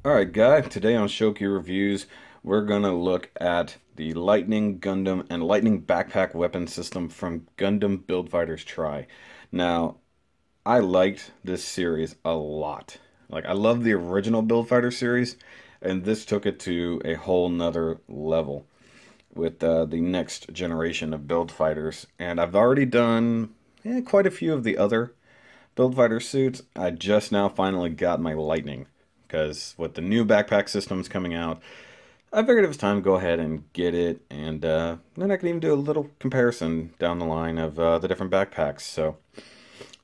Alright guys, today on Shoki Reviews, we're gonna look at the Lightning Gundam and Lightning Backpack weapon system from Gundam Build Fighters Try. Now, I liked this series a lot. Like, I love the original Build Fighter series, and this took it to a whole nother level with the next generation of Build Fighters. And I've already done quite a few of the other Build Fighter suits. I just now finally got my Lightning because with the new backpack systems coming out, I figured it was time to go ahead and get it, and then I can even do a little comparison down the line of the different backpacks. So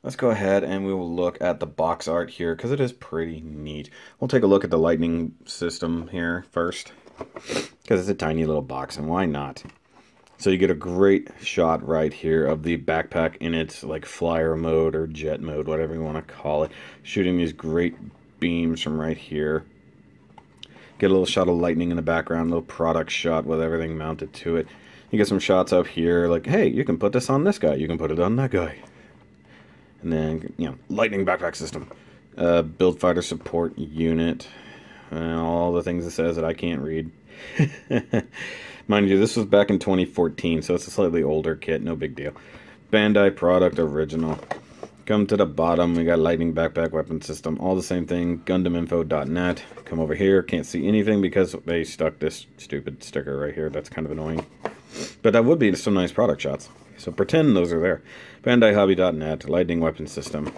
let's go ahead and we will look at the box art here because it is pretty neat. We'll take a look at the Lightning system here first because it's a tiny little box, and why not? So you get a great shot right here of the backpack in its like flyer mode or jet mode, whatever you want to call it, shooting these great beams from right here. Get a little shot of lightning in the background, a little product shot with everything mounted to it. You get some shots up here like, hey, you can put this on this guy, you can put it on that guy. And then, lightning backpack system. Build fighter support unit. And all the things it says that I can't read. Mind you, this was back in 2014, so it's a slightly older kit, no big deal. Bandai product original. Come to the bottom, we got Lightning Backpack Weapon System, all the same thing, GundamInfo.net. Come over here, can't see anything because they stuck this stupid sticker right here. That's kind of annoying. But that would be some nice product shots. So pretend those are there. BandaiHobby.net, Lightning Weapon System.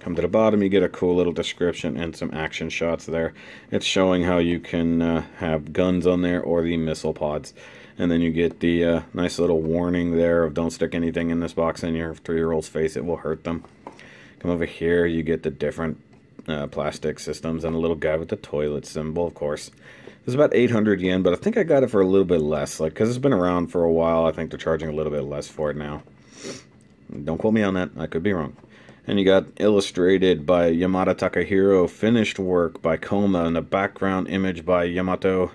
Come to the bottom, you get a cool little description and some action shots there. It's showing how you can have guns on there or the missile pods. And then you get the nice little warning there of don't stick anything in this box in your 3-year-old's face, it will hurt them. Come over here, you get the different plastic systems and a little guy with the toilet symbol, of course. It's about 800 yen, but I think I got it for a little bit less. Like, because it's been around for a while, I think they're charging a little bit less for it now. Don't quote me on that, I could be wrong. And you got illustrated by Yamada Takahiro, finished work by Koma, and a background image by Yamamoto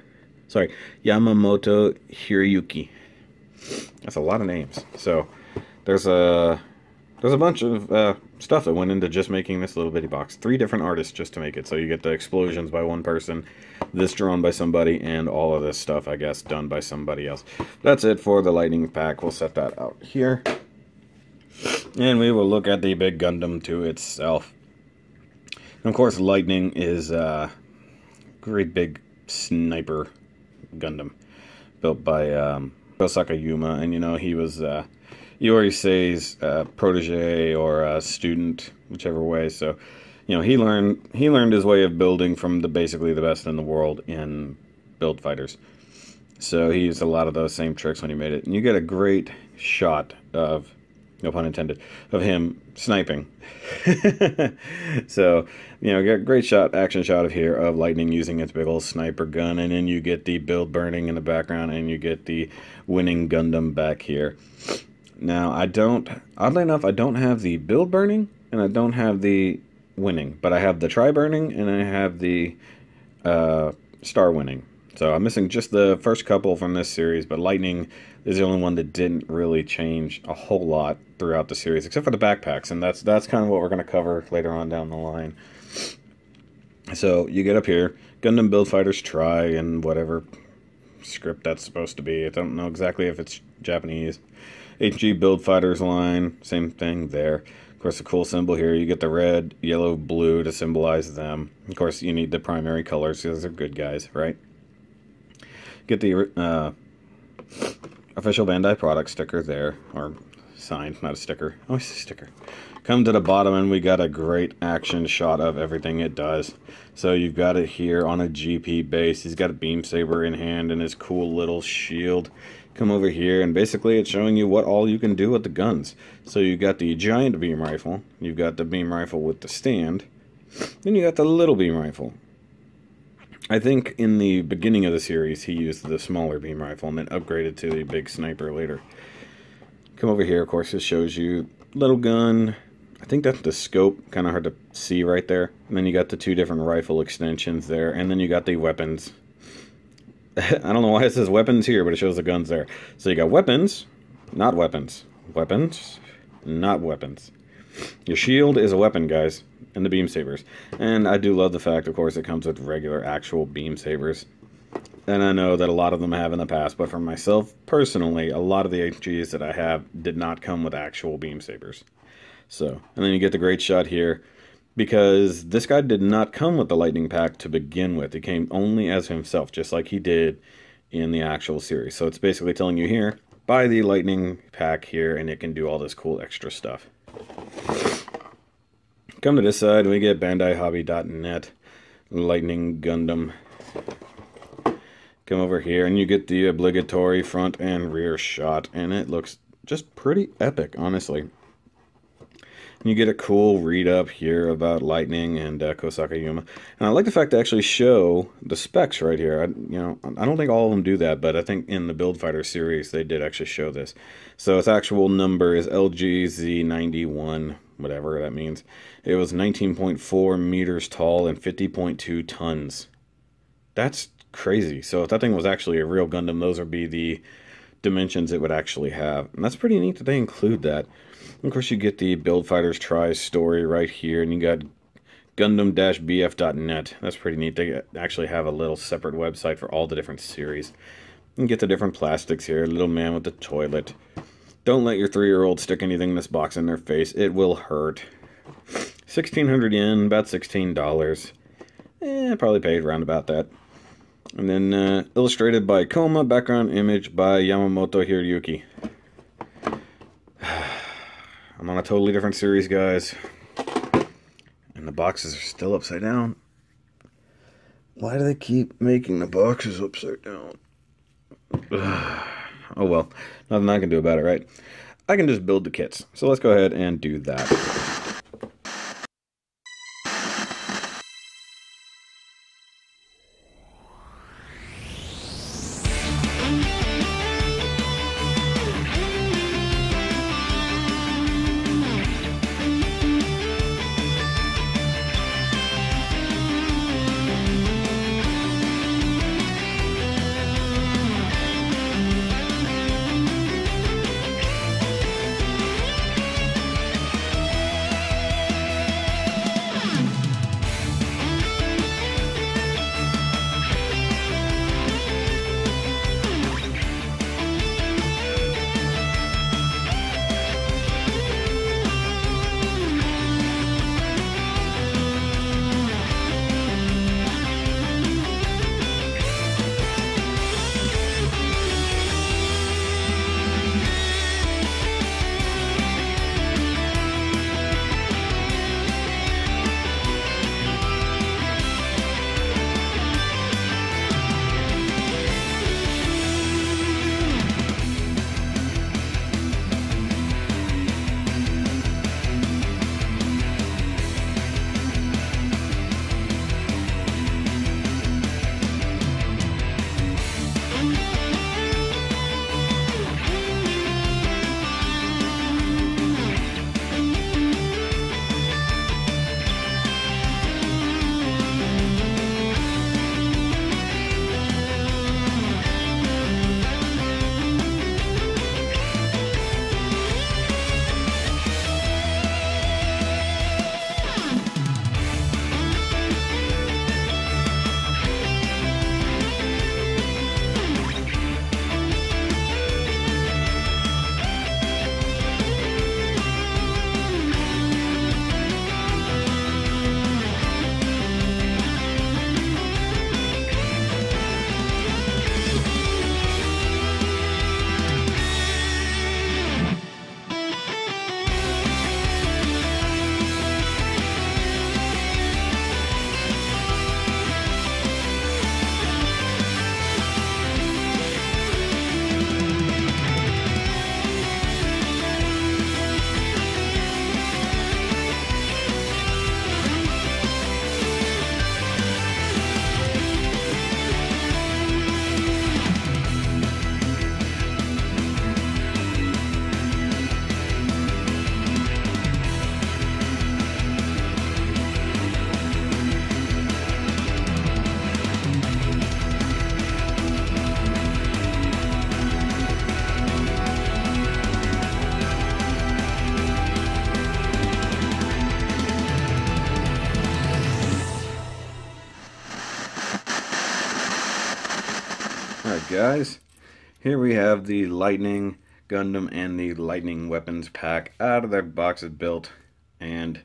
Hiroyuki. That's a lot of names. So there's a bunch of stuff that went into just making this little bitty box. 3 different artists just to make it. So you get the explosions by one person, this drawn by somebody, and all of this stuff, I guess, done by somebody else. That's it for the Lightning pack. We'll set that out here. And we will look at the big Gundam to itself. And of course, Lightning is a great big sniper Gundam built by Kosaka Yuma. And, he was Iori-Sei's protege or student, whichever way. So, he learned his way of building from basically the best in the world in build fighters. So he used a lot of those same tricks when he made it. And you get a great shot of, no pun intended, of him sniping. So, get a great action shot of here of Lightning using its big old sniper gun, and then you get the build burning in the background, and you get the winning Gundam back here. Now, oddly enough, I don't have the build burning, and I don't have the winning, but I have the try burning, and I have the star winning. So I'm missing just the first couple from this series, but Lightning is the only one that didn't really change a whole lot throughout the series, except for the backpacks, and that's kind of what we're going to cover later on down the line. So you get up here, Gundam Build Fighters Try, and whatever script that's supposed to be. I don't know exactly if it's Japanese. HG Build Fighters line, same thing there. Of course, the cool symbol here, you get the red, yellow, blue to symbolize them. Of course, you need the primary colors because they're good guys, right? Get the official Bandai product sticker there, or sign, not a sticker. Oh, it's a sticker. Come to the bottom and we got a great action shot of everything it does. So you've got it here on a GP base. He's got a beam saber in hand and his cool little shield. Come over here and basically it's showing you what all you can do with the guns. So you've got the giant beam rifle, you've got the beam rifle with the stand, then you got the little beam rifle. I think in the beginning of the series, he used the smaller beam rifle and then upgraded to the big sniper later. Come over here, of course, it shows you little gun. I think that's the scope, kind of hard to see right there. And then you got the 2 different rifle extensions there, and then you got the weapons. I don't know why it says weapons here, but it shows the guns there. So you got weapons, not weapons. Weapons, not weapons. Your shield is a weapon, guys, and the beam sabers. And I do love the fact, of course, it comes with regular actual beam sabers. And I know that a lot of them have in the past, but for myself, personally, a lot of the HGs that I have did not come with actual beam sabers. So, and then you get the great shot here, because this guy did not come with the lightning pack to begin with. He came only as himself, just like he did in the actual series. So it's basically telling you here, buy the lightning pack here, and it can do all this cool extra stuff. Come to this side, we get BandaiHobby.net, Lightning Gundam. Come over here, and you get the obligatory front and rear shot, and it looks just pretty epic, honestly. And you get a cool read-up here about Lightning and Kosaka Yuma. And I like the fact they actually show the specs right here. I don't think all of them do that, but I think in the Build Fighter series, they did actually show this. So its actual number is LGZ91, whatever that means. It was 19.4 meters tall and 50.2 tons. That's crazy. So if that thing was actually a real Gundam, those would be the dimensions it would actually have. And that's pretty neat that they include that. And of course, you get the Build Fighters Try story right here, and you got Gundam-BF.net. That's pretty neat. They actually have a little separate website for all the different series. You get the different plastics here. Little man with the toilet. Don't let your 3-year-old stick anything in this box in their face. It will hurt. 1,600 yen, about $16. Probably paid around about that. And then illustrated by Koma, background image by Yamamoto Hiroyuki. I'm on a totally different series, guys. And the boxes are still upside down. Why do they keep making the boxes upside down? Oh well, nothing I can do about it, right? I can just build the kits. So let's go ahead and do that. guys, here we have the Lightning Gundam and the Lightning Weapons pack out of their boxes built, and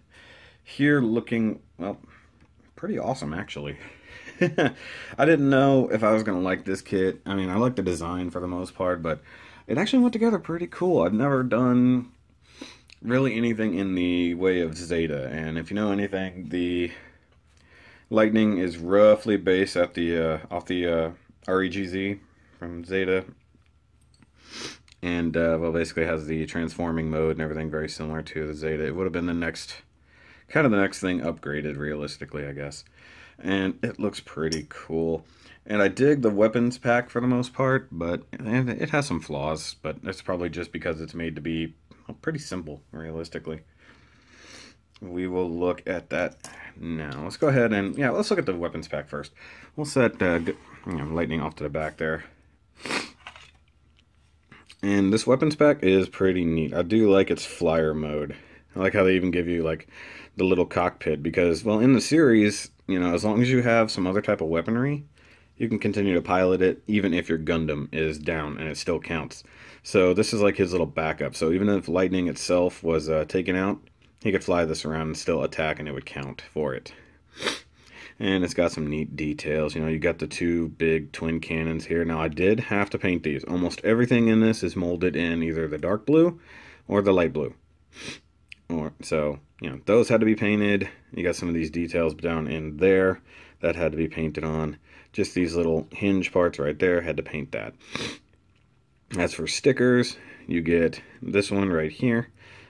here looking, well, pretty awesome actually. I didn't know if I was going to like this kit. I mean, I like the design for the most part, but it actually went together pretty cool. I've never done really anything in the way of Zeta, and if you know anything, the Lightning is roughly based at the off the REGZ from Zeta, and well, basically has the transforming mode and everything very similar to the Zeta. It would have been the next, kind of the next thing upgraded, realistically, I guess. And it looks pretty cool. And I dig the weapons pack for the most part, but it has some flaws. But that's probably just because it's made to be pretty simple, realistically. We will look at that now. Let's go ahead and, yeah, let's look at the weapons pack first. We'll set Lightning off to the back there. And this weapons pack is pretty neat. I do like its flyer mode. I like how they even give you, like, the little cockpit, because, well, in the series, you know, as long as you have some other type of weaponry, you can continue to pilot it even if your Gundam is down, and it still counts. So this is like his little backup. So even if Lightning itself was taken out, he could fly this around and still attack, and it would count for it. And it's got some neat details. You know, you got the two big twin cannons here. Now, I did have to paint these. Almost everything in this is molded in either the dark blue or the light blue. So, you know, those had to be painted. You got some of these details down in there that had to be painted on. Just these little hinge parts right there, had to paint that. As for stickers, you get this one right here.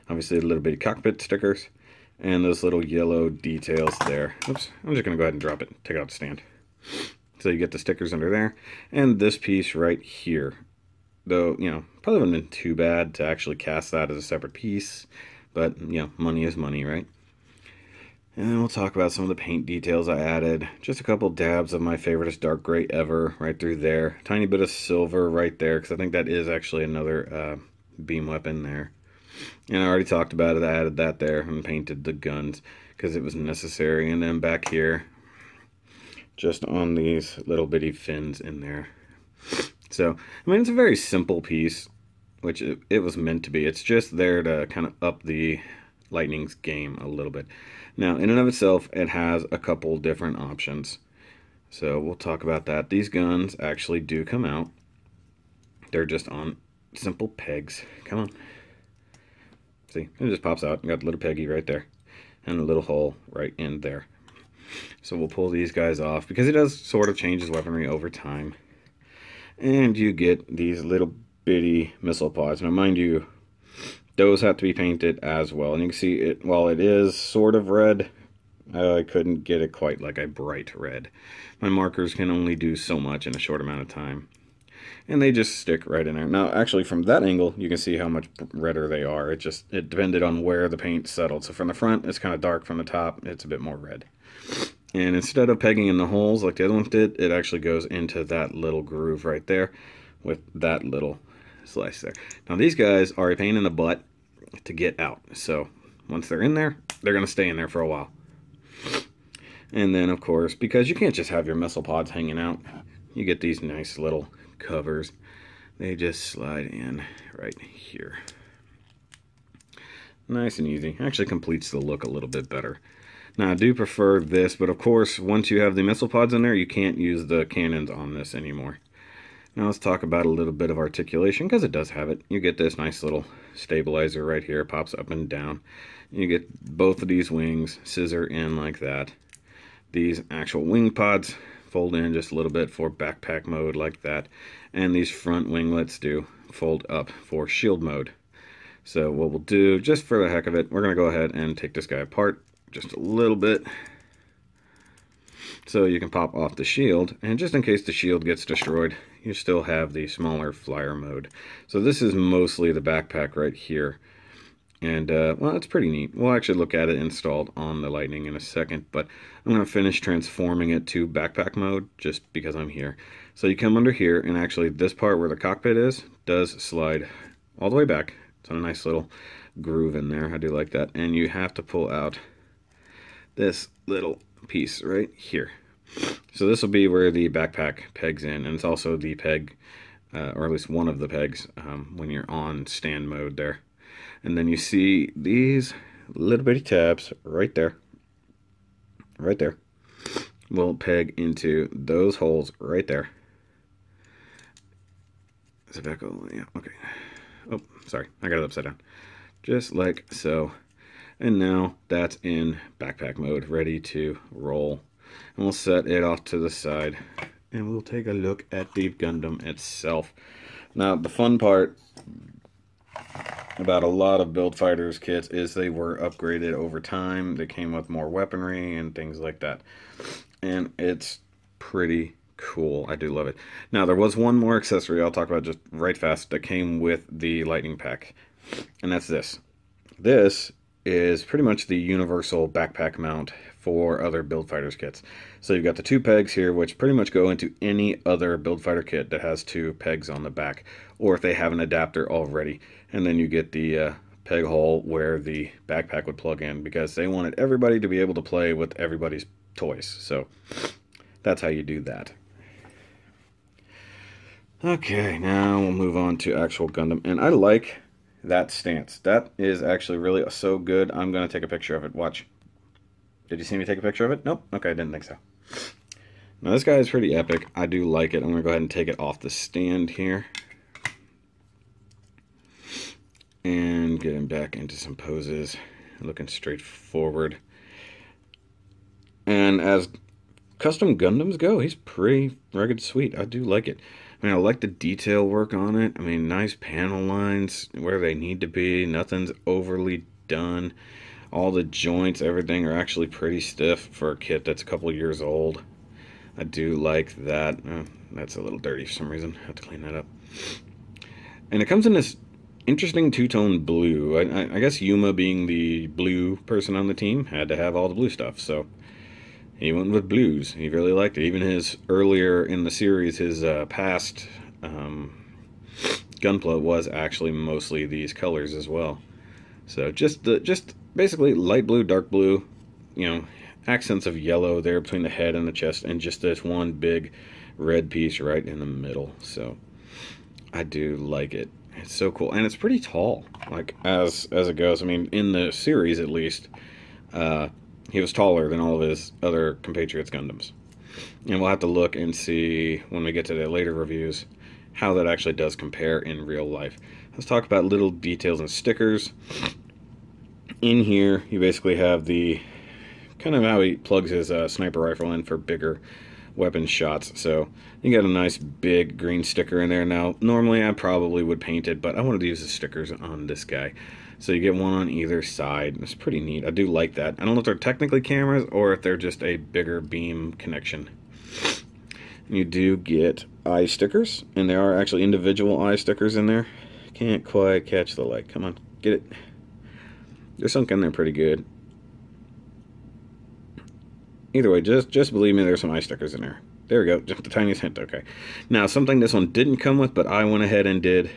Obviously, the little bitty cockpit stickers. And those little yellow details there. Oops, I'm just going to go ahead and drop it. Take out the stand. So you get the stickers under there. And this piece right here. Though, you know, probably wouldn't have been too bad to actually cast that as a separate piece. But, you know, money is money, right? And then we'll talk about some of the paint details I added. Just a couple dabs of my favoriteest dark gray ever right through there. Tiny bit of silver right there, because I think that is actually another beam weapon there. And I already talked about it. I added that there and painted the guns because it was necessary. And then back here, just on these little bitty fins in there. So, I mean, it's a very simple piece, which it was meant to be. It's just there to kind of up the Lightning's game a little bit. Now, in and of itself, it has a couple different options. So we'll talk about that. These guns actually do come out. They're just on simple pegs. Come on. See, it just pops out. You got the little peggy right there. And a little hole right in there. So we'll pull these guys off, because it does sort of change his weaponry over time. And you get these little bitty missile pods. Now, mind you, those have to be painted as well. And you can see it, while it is sort of red, I couldn't get it quite like a bright red. My markers can only do so much in a short amount of time. And they just stick right in there. Now, actually, from that angle, you can see how much redder they are. It depended on where the paint settled. So from the front, it's kind of dark. From the top, it's a bit more red. And instead of pegging in the holes like the other ones did, it actually goes into that little groove right there with that little slice there. Now, these guys are a pain in the butt to get out. So once they're in there, they're going to stay in there for a while. And then, of course, because you can't just have your missile pods hanging out, you get these nice little covers. They just slide in right here. Nice and easy. Actually completes the look a little bit better. Now, I do prefer this, but of course, once you have the missile pods in there, you can't use the cannons on this anymore. Now let's talk about a little bit of articulation, because it does have it. You get this nice little stabilizer right here, pops up and down. You get both of these wings scissor in like that. These actual wing pods fold in just a little bit for backpack mode like that. And these front winglets do fold up for shield mode. So what we'll do, just for the heck of it, we're going to go ahead and take this guy apart just a little bit, so you can pop off the shield, and just in case the shield gets destroyed, you still have the smaller flyer mode. So this is mostly the backpack right here, and well, it's pretty neat. We'll actually look at it installed on the Lightning in a second, but I'm going to finish transforming it to backpack mode just because I'm here. So you come under here, and actually this part where the cockpit is does slide all the way back. It's a nice little groove in there. I do like that. And you have to pull out this little piece right here. So this will be where the backpack pegs in, and it's also the peg, or at least one of the pegs, when you're on stand mode there. And then you see these little bitty tabs right there, right there, will peg into those holes right there. Is it back all the way? Yeah, okay. Oh, sorry, I got it upside down. Just like so. And now that's in backpack mode, ready to roll. And we'll set it off to the side, and we'll take a look at the Gundam itself. Now, the fun part about a lot of Build Fighters kits is they were upgraded over time. They came with more weaponry and things like that. And it's pretty cool. I do love it. Now, there was one more accessory I'll talk about just right fast that came with the Lightning Pack, and that's this. This is pretty much the universal backpack mount for other Build Fighters kits. So you've got the two pegs here, which pretty much go into any other Build Fighter kit that has two pegs on the back, or if they have an adapter already. And then you get the peg hole where the backpack would plug in, because they wanted everybody to be able to play with everybody's toys. So that's how you do that. Okay, now we'll move on to actual Gundam. And I like that stance. That is actually really so good. I'm going to take a picture of it. Watch. Did you see me take a picture of it? Nope. Okay, I didn't think so. Now this guy is pretty epic. I do like it. I'm going to go ahead and take it off the stand here. And get him back into some poses. Looking straight forward. And as custom Gundams go, he's pretty rugged sweet. I do like it. I mean, I like the detail work on it. I mean, nice panel lines where they need to be. Nothing's overly done. All the joints, everything are actually pretty stiff for a kit that's a couple years old. I do like that. That's a little dirty for some reason. I have to clean that up. And it comes in this interesting two-tone blue. I guess Yuma, being the blue person on the team, had to have all the blue stuff, so he went with blues. He really liked it. Even his earlier in the series, his past Gunpla was actually mostly these colors as well. So just basically light blue, dark blue, you know, accents of yellow there between the head and the chest, and just this one big red piece right in the middle. So I do like it. It's so cool, and it's pretty tall, like as it goes. I mean, in the series at least, he was taller than all of his other compatriots Gundams. And we'll have to look and see when we get to the later reviews how that actually does compare in real life. Let's talk about little details and stickers. In here, you basically have the kind of how he plugs his sniper rifle in for bigger weapon shots. So you got a nice big green sticker in there. Now, normally I probably would paint it, but I wanted to use the stickers on this guy. So you get one on either side. It's pretty neat. I do like that. I don't know if they're technically cameras or if they're just a bigger beam connection. You do get eye stickers, and there are actually individual eye stickers in there. Can't quite catch the light. Come on, get it. They're sunk in there pretty good. Either way, just believe me, there's some eye stickers in there. There we go, just the tiniest hint. Okay. Now, something this one didn't come with, but I went ahead and did,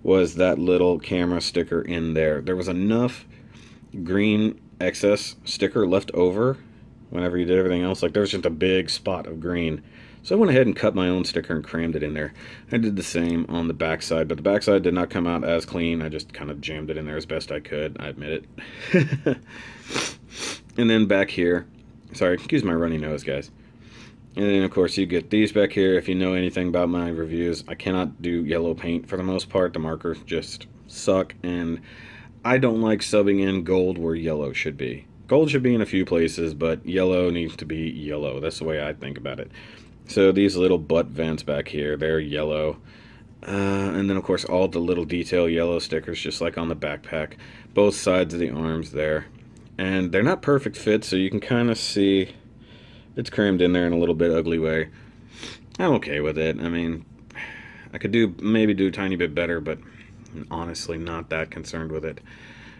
was that little camera sticker in there. There was enough green excess sticker left over whenever you did everything else. Like, there was just a big spot of green. So I went ahead and cut my own sticker and crammed it in there. I did the same on the back side, but the back side did not come out as clean. I just kind of jammed it in there as best I could. I admit it. And then back here, sorry, excuse my runny nose, guys. And then, of course, you get these back here. If you know anything about my reviews, I cannot do yellow paint for the most part. The markers just suck, and I don't like subbing in gold where yellow should be. Gold should be in a few places, but yellow needs to be yellow. That's the way I think about it. So these little butt vents back here, they're yellow. And then, of course, all the little detail yellow stickers, just like on the backpack. Both sides of the arms there. And they're not perfect fits, so you can kind of see it's crammed in there in a little bit ugly way. I'm okay with it. I mean, I could maybe do a tiny bit better, but I'm honestly not that concerned with it.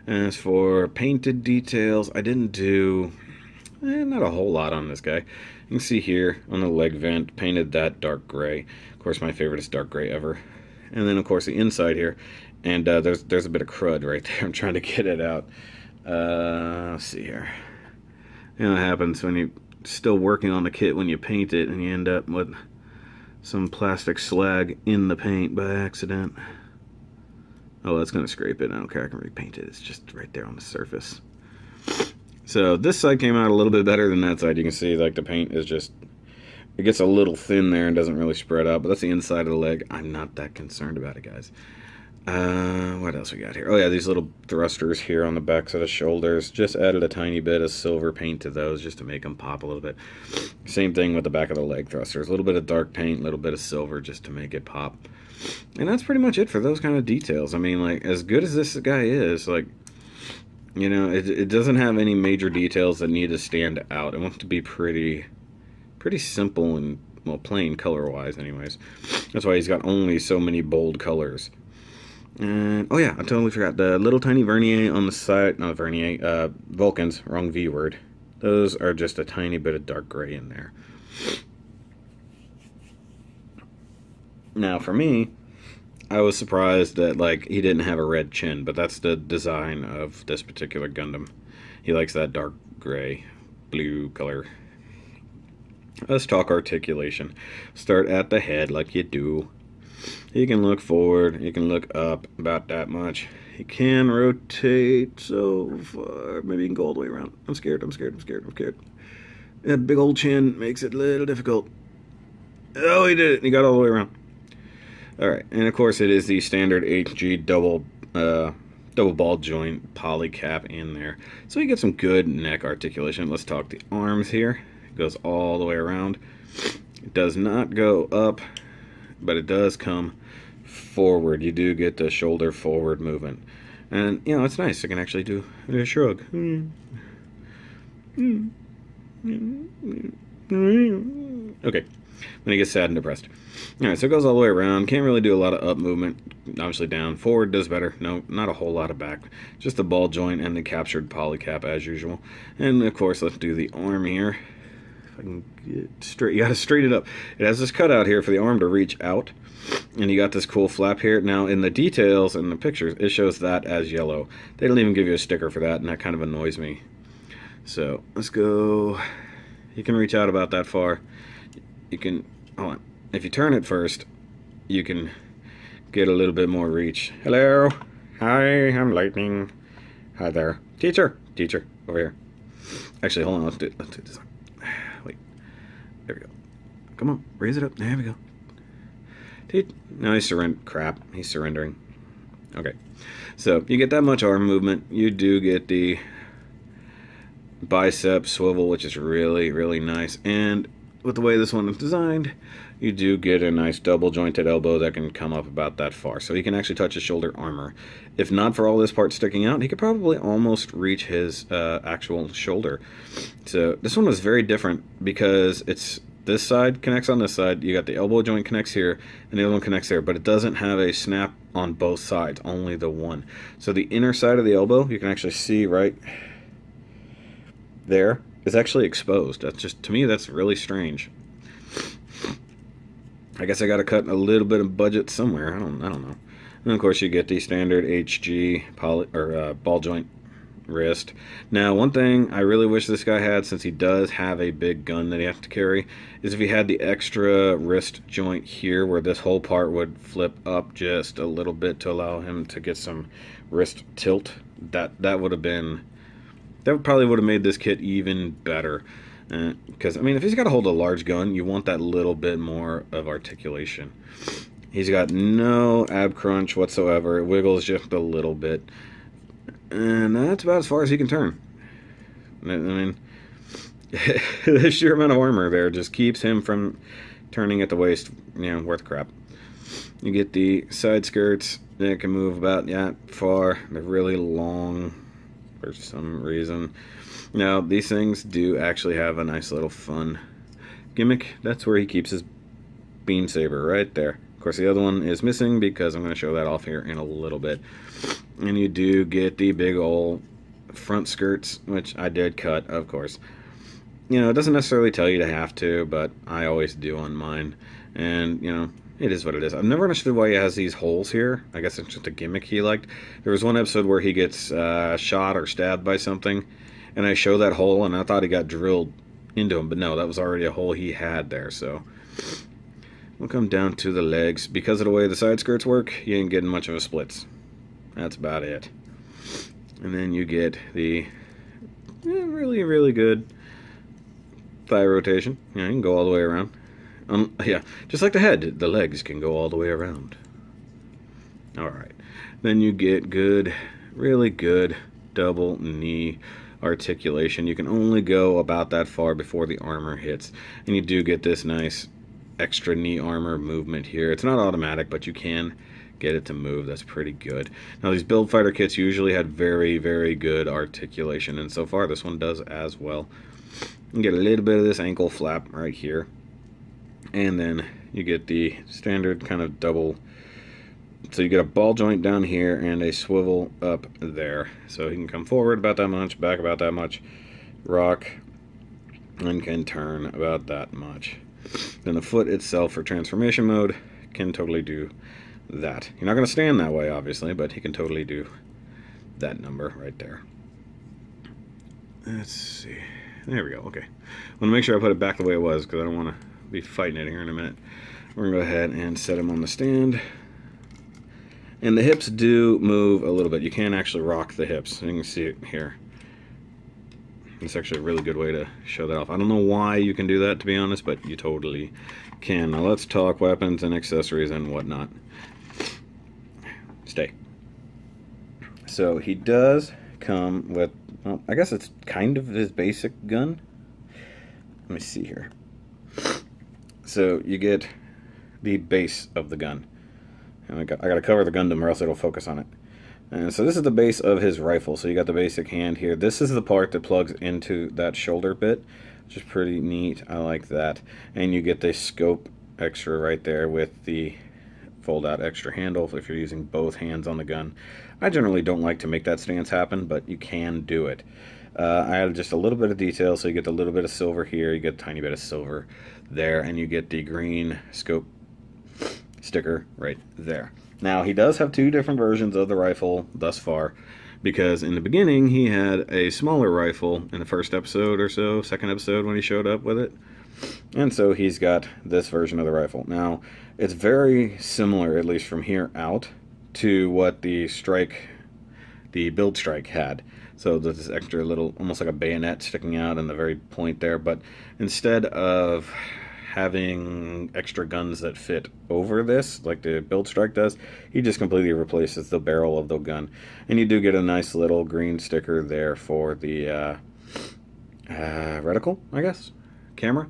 As for painted details, I didn't do not a whole lot on this guy. You can see here on the leg vent, painted that dark gray. Of course, my favorite is dark gray ever. And then, of course, the inside here, and there's a bit of crud right there. I'm trying to get it out. Let's see here. You know what happens when you still working on the kit when you paint it, and you end up with some plastic slag in the paint by accident. Oh, that's going to scrape it. I don't care. I can repaint it. It's just right there on the surface. So this side came out a little bit better than that side. You can see like the paint is just, it gets a little thin there and doesn't really spread out. But that's the inside of the leg. I'm not that concerned about it, guys. What else we got here? Oh yeah, these little thrusters here on the backs of the shoulders. Just added a tiny bit of silver paint to those just to make them pop a little bit. Same thing with the back of the leg thrusters. A little bit of dark paint, a little bit of silver just to make it pop. And that's pretty much it for those kind of details. I mean, like, as good as this guy is, like, you know, it doesn't have any major details that need to stand out. It wants to be pretty simple and, well, plain color-wise anyways. That's why he's got only so many bold colors. And, oh yeah, I totally forgot. The little tiny vernier on the side, not vernier, Vulcans, wrong V word. Those are just a tiny bit of dark gray in there. Now, for me, I was surprised that, like, he didn't have a red chin, but that's the design of this particular Gundam. He likes that dark gray, blue color. Let's talk articulation. Start at the head like you do. You can look forward, you can look up about that much. You can rotate so far. Maybe you can go all the way around. I'm scared. That big old chin makes it a little difficult. Oh, he did it. He got all the way around. Alright, and of course it is the standard HG double ball joint poly cap in there. So you get some good neck articulation. Let's talk the arms here. It goes all the way around. It does not go up, but it does come forward. You do get the shoulder forward movement. And, you know, it's nice. I can actually do a shrug. Okay, when he gets sad and depressed. Alright, so it goes all the way around. Can't really do a lot of up movement. Obviously down. Forward does better. No, not a whole lot of back. Just the ball joint and the captured poly cap as usual. And, of course, let's do the arm here. If I can get straight. You gotta straighten it up. It has this cutout here for the arm to reach out. And you got this cool flap here. Now, in the details and the pictures, it shows that as yellow. They don't even give you a sticker for that, and that kind of annoys me. So, let's go. You can reach out about that far. You can, hold on. If you turn it first, you can get a little bit more reach. Hello. Hi, I'm Lightning. Hi there. Teacher, over here. Actually, hold on. Let's do this. Wait. There we go. Come on, raise it up. There we go. No, he's surrendering. Okay. So, you get that much arm movement. You do get the bicep swivel, which is really, really nice. And with the way this one is designed, you do get a nice double jointed elbow that can come up about that far. So he can actually touch his shoulder armor. If not for all this part sticking out, he could probably almost reach his actual shoulder. So this one was very different because it's this side connects on this side. You got the elbow joint connects here, and the other one connects there. But it doesn't have a snap on both sides, only the one. So the inner side of the elbow, you can actually see right there, is actually exposed. That's just, to me, that's really strange. I guess I got to cut a little bit of budget somewhere. I don't know. And of course, you get the standard HG ball joint wrist. Now, one thing I really wish this guy had, since he does have a big gun that he has to carry, is if he had the extra wrist joint here, where this whole part would flip up just a little bit to allow him to get some wrist tilt. That would have been. That probably would have made this kit even better. Because, I mean, if he's got to hold a large gun, you want that little bit more of articulation. He's got no ab crunch whatsoever. It wiggles just a little bit. And that's about as far as he can turn. I mean, the sheer amount of armor there just keeps him from turning at the waist, you know, worth crap. You get the side skirts that can move about that far. They're really long for some reason. Now, these things do actually have a nice little fun gimmick. That's where he keeps his beam saber, right there. Of course, the other one is missing because I'm going to show that off here in a little bit. And you do get the big old front skirts, which I did cut, of course. You know, it doesn't necessarily tell you to have to, but I always do on mine. And, you know, it is what it is. I've never understood why he has these holes here. I guess it's just a gimmick he liked. There was one episode where he gets shot or stabbed by something, and I show that hole, and I thought he got drilled into him. But no, that was already a hole he had there. So we'll come down to the legs. Because of the way the side skirts work, you ain't getting much of a splits. That's about it. And then you get the really, really good thigh rotation. Yeah, you can go all the way around. Yeah, just like the head, the legs can go all the way around. Alright. Then you get good, really good double knee articulation. You can only go about that far before the armor hits. And you do get this nice extra knee armor movement here. It's not automatic, but you can get it to move. That's pretty good. Now, these build fighter kits usually had very, very good articulation, and so far this one does as well. You get a little bit of this ankle flap right here, and then you get the standard kind of double. So you get a ball joint down here and a swivel up there. So he can come forward about that much, back about that much, rock, and can turn about that much. Then the foot itself for transformation mode can totally do that. You're not going to stand that way, obviously, but he can totally do that number right there. Let's see. There we go. Okay. I want to make sure I put it back the way it was because I don't want to be fighting it here in a minute. We're going to go ahead and set him on the stand. And the hips do move a little bit. You can actually rock the hips. You can see it here. It's actually a really good way to show that off. I don't know why you can do that, to be honest, but you totally can. Now let's talk weapons and accessories and whatnot. Stay. So he does come with, well, I guess it's kind of his basic gun. Let me see here. So you get the base of the gun. And I got to cover the Gundam or else it'll focus on it. And so this is the base of his rifle. So you got the basic hand here. This is the part that plugs into that shoulder bit, which is pretty neat. I like that. And you get the scope extra right there with the fold out extra handle if you're using both hands on the gun. I generally don't like to make that stance happen, but you can do it. I added just a little bit of detail, so you get a little bit of silver here, you get a tiny bit of silver there, and you get the green scope sticker right there. Now, he does have two different versions of the rifle thus far, because in the beginning he had a smaller rifle in the first episode or so, second episode when he showed up with it. And so he's got this version of the rifle. Now, it's very similar, at least from here out, to what the Build Strike had. So there's this extra little, almost like a bayonet sticking out in the very point there, but instead of having extra guns that fit over this, like the Build Strike does, he just completely replaces the barrel of the gun. And you do get a nice little green sticker there for the reticle, I guess? Camera?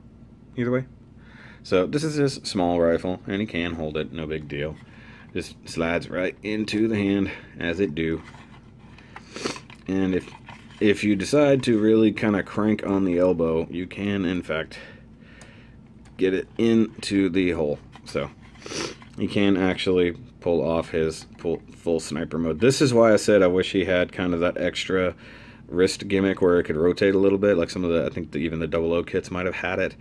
Either way. So this is his small rifle, and he can hold it, no big deal. Just slides right into the hand, as it do. And if you decide to really kind of crank on the elbow, you can, in fact, get it into the hole. So you can actually pull off his full sniper mode. This is why I said I wish he had kind of that extra wrist gimmick where it could rotate a little bit, like some of the, I think even the 00 kits might have had it.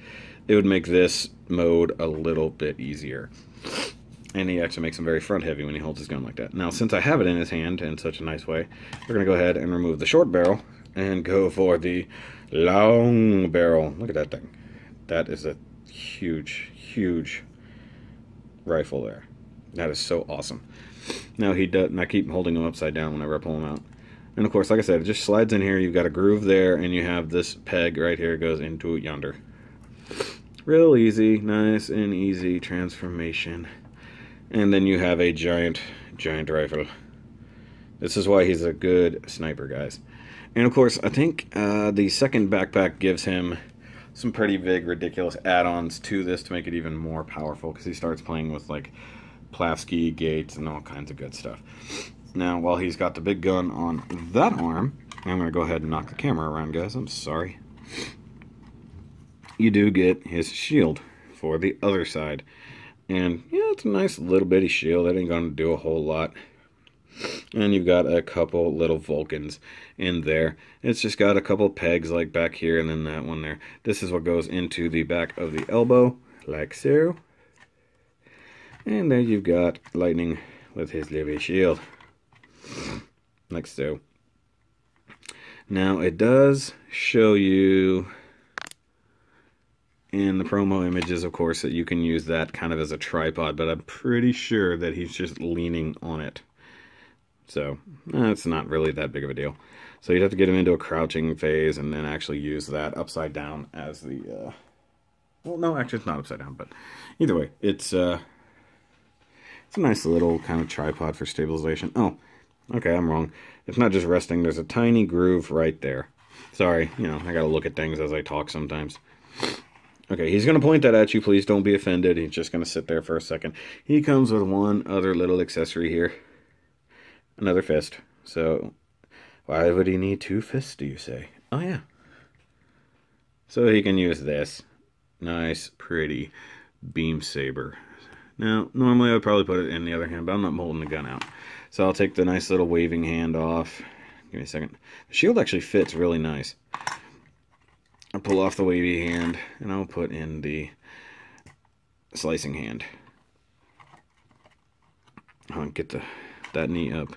It would make this mode a little bit easier. And he actually makes him very front heavy when he holds his gun like that. Now, since I have it in his hand in such a nice way, we're going to go ahead and remove the short barrel and go for the long barrel. Look at that thing. That is a huge, huge rifle there. That is so awesome. Now he does, and I keep holding him upside down whenever I pull him out. And of course, like I said, it just slides in here. You've got a groove there, and you have this peg right here goes into yonder. Real easy, nice and easy transformation. And then you have a giant rifle. This is why he's a good sniper, guys. And of course, I think the second backpack gives him some pretty big, ridiculous add-ons to this to make it even more powerful, because he starts playing with like Plavsky gates and all kinds of good stuff. Now, while he's got the big gun on that arm, I'm going to go ahead and knock the camera around, guys. I'm sorry. You do get his shield for the other side. And, yeah, it's a nice little bitty shield. That ain't going to do a whole lot. And you've got a couple little Vulcans in there. It's just got a couple pegs like back here and then that one there. This is what goes into the back of the elbow, like so. And there you've got Lightning with his little shield, like so. Now, it does show you in the promo images, of course, that you can use that kind of as a tripod, but I'm pretty sure that he's just leaning on it. So, it's not really that big of a deal. So you'd have to get him into a crouching phase and then actually use that upside down as the, well, no, actually it's not upside down, but either way, it's a nice little kind of tripod for stabilization. Oh, okay, I'm wrong. It's not just resting, there's a tiny groove right there. Sorry, you know, I gotta look at things as I talk sometimes. Okay, he's gonna point that at you, please don't be offended. He's just gonna sit there for a second. He comes with one other little accessory here. Another fist. So, why would he need 2 fists, do you say? Oh, yeah. So he can use this. Nice, pretty beam saber. Now, normally I would probably put it in the other hand, but I'm not holding the gun out. So I'll take the nice little waving hand off. Give me a second. The shield actually fits really nice. I'll pull off the wavy hand, and I'll put in the slicing hand. I'll get that knee up,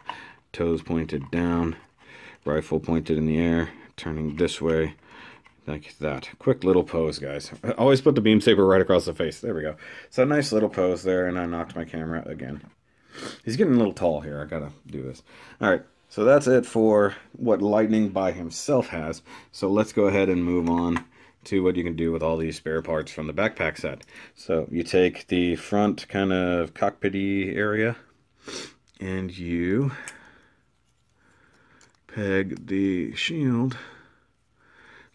toes pointed down, rifle pointed in the air, turning this way, like that. Quick little pose, guys. I always put the beam saber right across the face. There we go. So a nice little pose there, and I knocked my camera again. He's getting a little tall here. I gotta do this. All right, so that's it for what Lightning by himself has. So let's go ahead and move on to what you can do with all these spare parts from the backpack set. So you take the front kind of cockpity area, and you peg the shield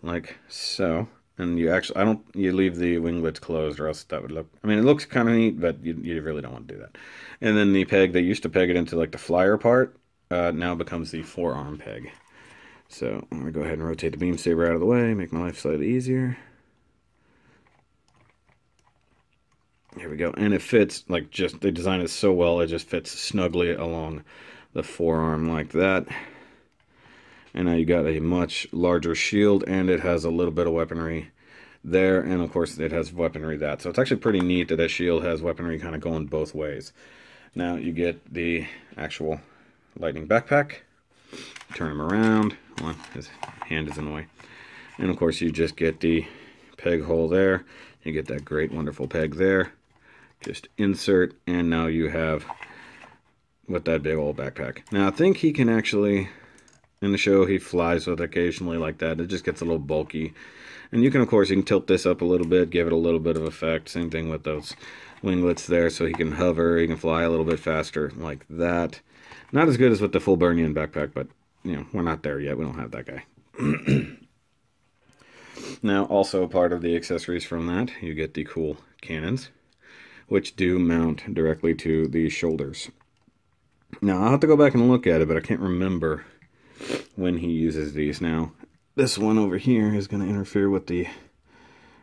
like so. And you actually, you leave the winglets closed or else that would look, I mean, it looks kind of neat, but you really don't want to do that. And then the peg, they used to peg it into like the flyer part, now becomes the forearm peg. So I'm going to go ahead and rotate the beam saber out of the way, make my life slightly easier. Here we go. And it fits, like, just, they designed it so well, it just fits snugly along the forearm like that. And now you got a much larger shield, and it has a little bit of weaponry there, and of course it has weaponry that. So it's actually pretty neat that shield has weaponry kind of going both ways. Now you get the actual Lightning backpack. Turn him around. Hold on, his hand is in the way. And of course you just get the peg hole there. You get that great, wonderful peg there. Just insert, and now you have with that big old backpack. Now I think he can actually, in the show, he flies with it occasionally like that. It just gets a little bulky. And you can, of course, you can tilt this up a little bit, give it a little bit of effect. Same thing with those winglets there, so he can hover, he can fly a little bit faster like that. Not as good as with the full Burnian backpack, but, you know, we're not there yet. We don't have that guy. Now, also part of the accessories from that, you get the cool cannons, which do mount directly to the shoulders. Now, I'll have to go back and look at it, but I can't remember when he uses these. Now, this one over here is going to interfere with the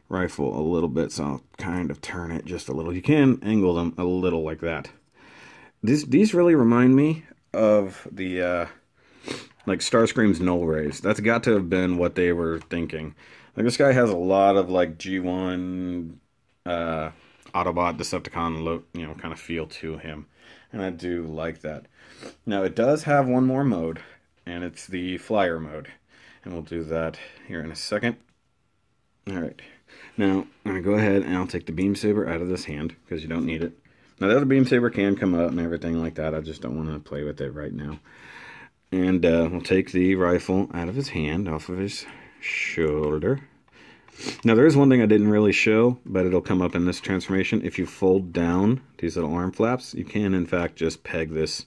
rifle a little bit, so I'll kind of turn it just a little. You can angle them a little like that. These really remind me of the like Starscream's null rays. That's got to have been what they were thinking. Like, this guy has a lot of like G1 Autobot Decepticon look, you know, kind of feel to him, and I do like that. Now it does have one more mode, and it's the flyer mode, and we'll do that here in a second. Alright, now I'm going to go ahead and I'll take the beam saber out of this hand, because you don't need it. Now the other beam saber can come out and everything like that, I just don't want to play with it right now. And we'll take the rifle out of his hand, off of his shoulder. Now there is one thing I didn't really show, but it'll come up in this transformation. If you fold down these little arm flaps, you can in fact just peg this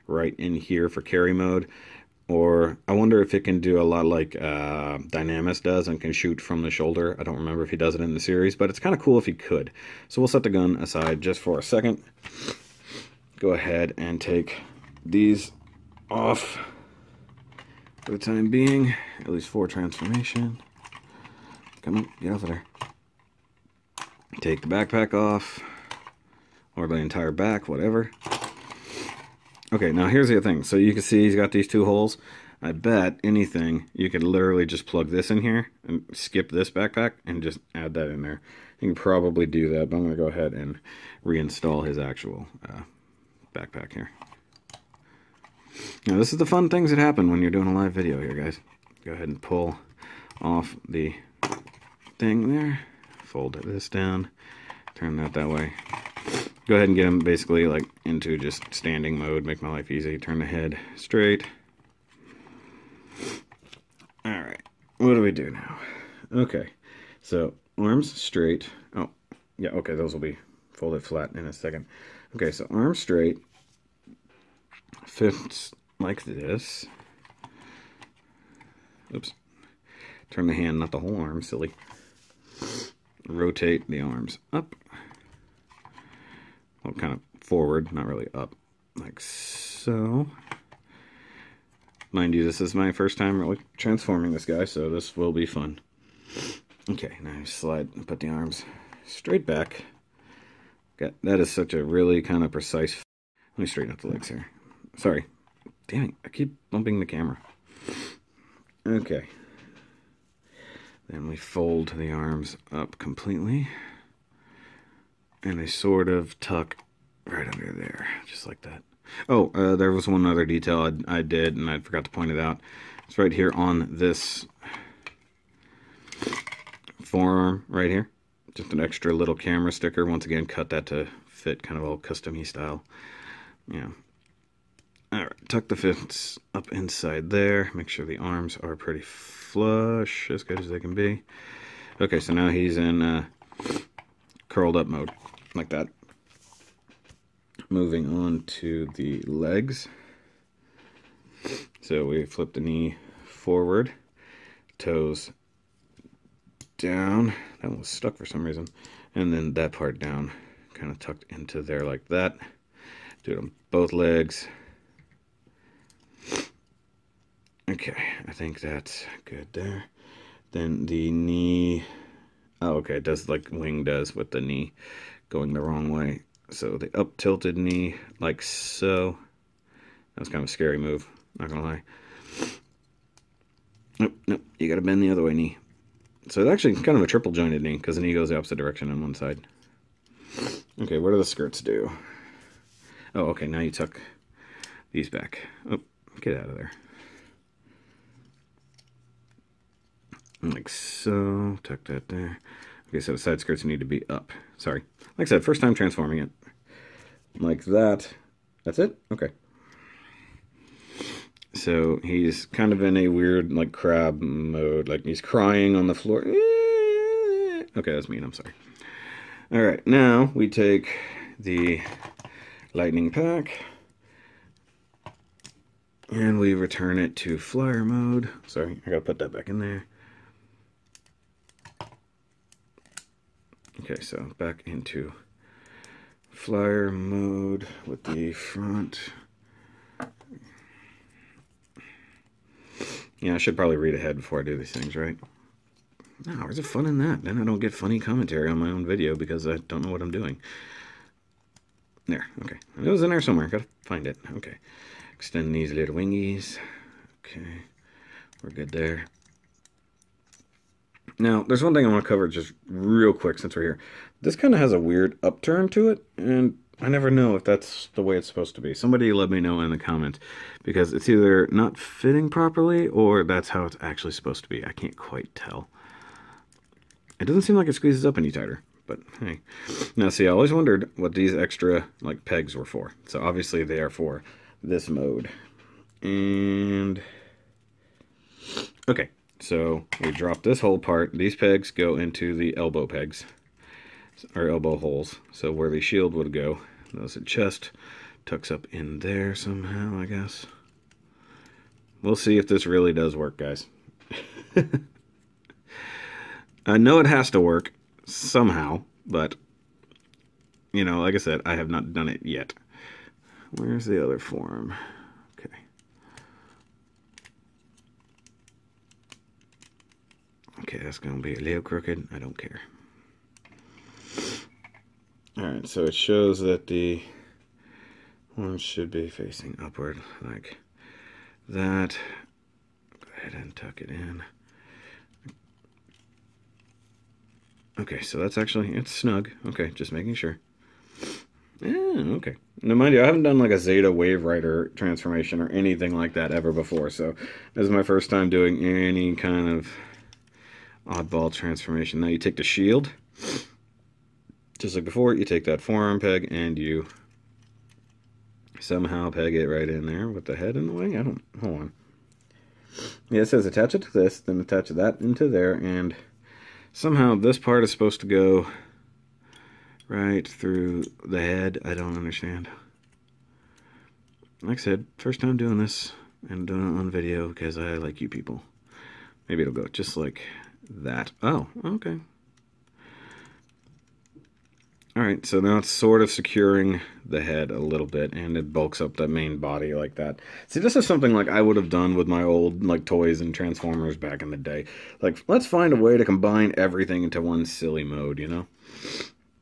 right in here for carry mode. Or I wonder if it can do a lot like Dynamis does and can shoot from the shoulder. I don't remember if he does it in the series, but it's kind of cool if he could. So we'll set the gun aside just for a second. Go ahead and take these off for the time being, at least for transformation. Come on, get off of there. Take the backpack off, or the entire back, whatever. Okay, now here's the other thing. So you can see he's got these two holes. I bet anything, you could literally just plug this in here and skip this backpack and just add that in there. You can probably do that, but I'm going to go ahead and reinstall his actual backpack here. Now this is the fun things that happen when you're doing a live video here, guys. Go ahead and pull off the thing there, fold this down, turn that way. Go ahead and get them basically like into just standing mode, make my life easy. Turn the head straight. Alright, what do we do now? Okay, so arms straight. Oh, yeah, okay, those will be folded flat in a second. Okay, so arms straight. Fists like this. Oops. Turn the hand, not the whole arm, silly. Rotate the arms up. Well, kind of forward, not really up. Like so. Mind you, this is my first time really transforming this guy, so this will be fun. Okay, now you slide and put the arms straight back. That is such a really kind of precise... Let me straighten up the legs here. Sorry. Damn it, I keep bumping the camera. Okay. Then we fold the arms up completely. And they sort of tuck right under there, just like that. Oh, there was one other detail I did, and I forgot to point it out. It's right here on this forearm right here. Just an extra little camera sticker. Once again, cut that to fit kind of all custom-y style. Yeah. Alright, tuck the fists up inside there. Make sure the arms are pretty flush, as good as they can be. Okay, so now he's in curled up mode, like that. Moving on to the legs. So we flip the knee forward, toes down. That one was stuck for some reason. And then that part down, kind of tucked into there like that. Do it on both legs. Okay, I think that's good there. Then the knee. Oh, okay, it does like wing does with the knee going the wrong way. So the up tilted knee, like so. That was kind of a scary move, not gonna lie. Nope, nope, you gotta bend the other way knee. So it's actually kind of a triple jointed knee, because the knee goes the opposite direction on one side. Okay, what do the skirts do? Oh, okay, now you tuck these back. Oh, get out of there. Like so, tuck that there. Okay, so the side skirts need to be up. Sorry. Like I said, first time transforming it. Like that. That's it? Okay. So he's kind of in a weird, like, crab mode. Like, he's crying on the floor. Okay, that's mean. I'm sorry. Alright, now we take the lightning pack. And we return it to flyer mode. Sorry, I gotta put that back in there. Okay, so back into flyer mode with the front. Yeah, I should probably read ahead before I do these things, right? No, where's the fun in that? Then I don't get funny commentary on my own video because I don't know what I'm doing. There, okay. It was in there somewhere. Gotta find it. Okay. Extend these little wingies. Okay. We're good there. Now, there's one thing I want to cover just real quick since we're here. This kind of has a weird upturn to it, and I never know if that's the way it's supposed to be. Somebody let me know in the comments, because it's either not fitting properly, or that's how it's actually supposed to be. I can't quite tell. It doesn't seem like it squeezes up any tighter, but hey. Now, see, I always wondered what these extra, like, pegs were for. So, obviously, they are for this mode. And... okay. So we drop this whole part. These pegs go into the elbow pegs, or elbow holes. So where the shield would go, those at chest, tucks up in there somehow, I guess. We'll see if this really does work, guys. I know it has to work somehow, but, you know, like I said, I have not done it yet. Where's the other form? Okay. Okay, that's going to be a little crooked. I don't care. Alright, so it shows that the one should be facing upward like that. Go ahead and tuck it in. Okay, so that's actually, it's snug. Okay, just making sure. Yeah, okay. Now, mind you, I haven't done like a Zeta Wave Rider transformation or anything like that ever before, so this is my first time doing any kind of oddball transformation. Now you take the shield, just like before, you take that forearm peg and you somehow peg it right in there with the head in the way. Hold on. Yeah, it says attach it to this, then attach that into there, and somehow this part is supposed to go right through the head. I don't understand. Like I said, first time doing this and doing it on video because I like you people. Maybe it'll go just like that. Oh, okay. Alright, so now it's sort of securing the head a little bit, and it bulks up the main body like that. See, this is something like I would have done with my old like toys and Transformers back in the day. Like, let's find a way to combine everything into one silly mode, you know?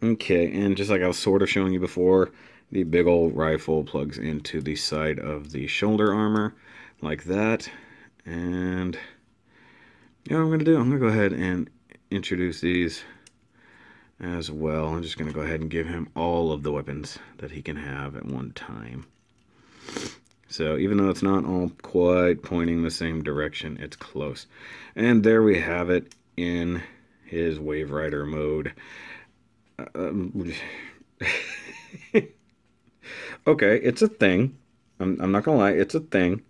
Okay, and just like I was sort of showing you before, the big old rifle plugs into the side of the shoulder armor, like that. And, you know what I'm going to do? I'm going to go ahead and introduce these as well. I'm just going to go ahead and give him all of the weapons that he can have at one time. So even though it's not all quite pointing the same direction, it's close. And there we have it in his Wave Rider mode. Okay, it's a thing. I'm not gonna lie, it's a thing.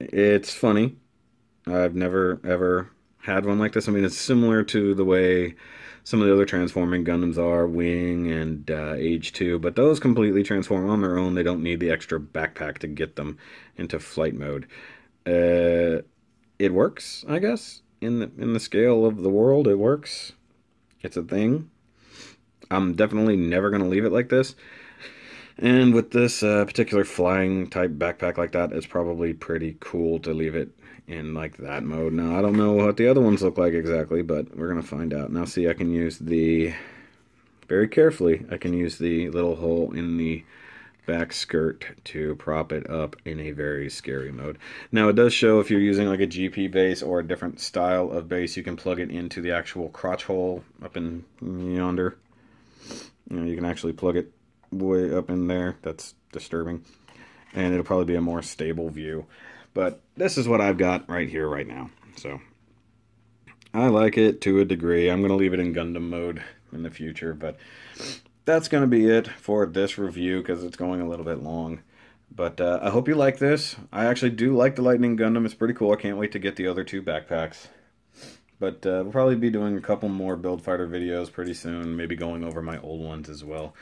It's funny. I've never ever had one like this. I mean, it's similar to the way some of the other transforming Gundams are, Wing and Age 2, but those completely transform on their own. They don't need the extra backpack to get them into flight mode. It works, I guess. In the scale of the world, it works. It's a thing. I'm definitely never going to leave it like this. And with this particular flying type backpack like that, it's probably pretty cool to leave it in like that mode. Now, I don't know what the other ones look like exactly, but we're going to find out. Now, see, I can use very carefully, I can use the little hole in the back skirt to prop it up in a very scary mode. Now, it does show if you're using like a GP base or a different style of base, you can plug it into the actual crotch hole up in yonder. You know, you can actually plug it way up in there. That's disturbing, and it'll probably be a more stable view, but this is what I've got right here right now. So I like it to a degree. I'm going to leave it in Gundam mode in the future, but that's going to be it for this review because it's going a little bit long. But I hope you like this. I actually do like the Lightning Gundam. It's pretty cool. I can't wait to get the other two backpacks. But we'll probably be doing a couple more Build Fighter videos pretty soon, maybe going over my old ones as well.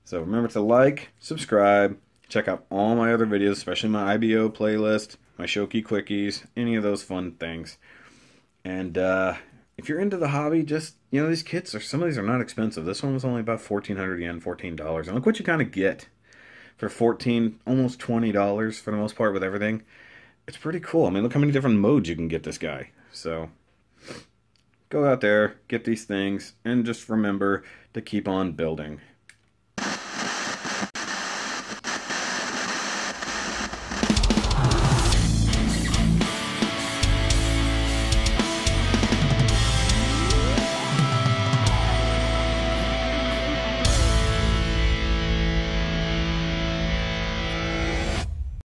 So remember to like, subscribe, check out all my other videos, especially my IBO playlist, my Shoki Quickies, any of those fun things. And if you're into the hobby, just, you know, these kits, some of these are not expensive. This one was only about 1,400 yen, $14. And look what you kind of get for almost $20 for the most part with everything. It's pretty cool. I mean, look how many different modes you can get this guy. So go out there, get these things, and just remember to keep on building.